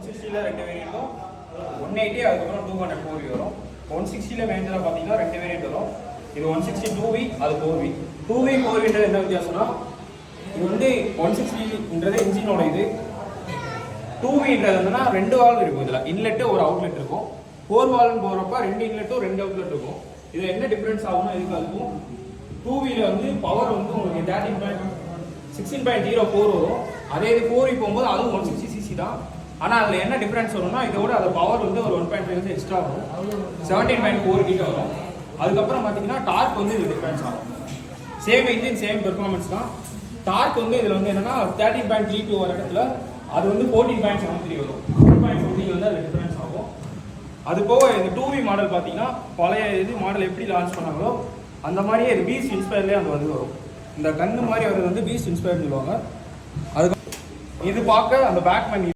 160ல ரெண்டு வேரியண்ட்டும் 180 அதுக்கப்புறம் 200 4V வரும். 160ல மேஜராக பார்த்தீங்கன்னா ரெண்டு வேரியண்ட் வரும். இது 160 2V, அது 4V. 2V 4Vன்றது என்ன வித்தியாசம்னா, இது வந்து 160ன்றது இன்ஜினோட இது, 2Vன்றது வந்துன்னா ரெண்டு வால்வ் இருக்கும். இதில் இன்லெட்டு ஒரு அவுட்லெட் இருக்கும். 4 வால்வ்னு போகிறப்ப ரெண்டு இன்லெட்டும் ரெண்டு அவுட்லெட் இருக்கும். இது என்ன டிஃப்ரென்ஸ் ஆகும்னா, இதுக்கு அதுக்கும் 2Vல வந்து பவர் வந்து உங்களுக்கு 16.04 வரும். அதே இது 4V போகும்போது அதுவும் 160cc தான். ஆனால் அதில் என்ன டிஃப்ரென்ஸ் வரும்னா, இதோட அது பவர் வந்து ஒரு 1.5 எக்ஸ்ட்ரா வரும், 17.4 கிட்ட வரும். அதுக்கப்புறம் பார்த்தீங்கன்னா டார்க் வந்து இது டிஃப்ரென்ஸ் ஆகும். சேம் இன்ஜின் சேம் பெர்ஃபார்மன்ஸ் தான். டார்க் வந்து இதில் வந்து என்னன்னா 13.32 வர இடத்துல அது வந்து 14.73 வரும். 1.50 வந்து அது டிஃப்ரென்ஸ் ஆகும். அது போக இந்த 2V மாடல் பார்த்தீங்கன்னா பழைய இது மாடல் எப்படி லான்ச் பண்ணாங்களோ அந்த மாதிரியே இது பீஸ்ட் இன்ஸ்பயர்லேயே அந்த வந்து வரும். இந்த கண்ணு மாதிரி வர்றது வந்து பீஸ்ட் இன்ஸ்பயர்னு சொல்லுவாங்க. அதுக்கு இது பார்க்க அந்த பேக் பண்ணி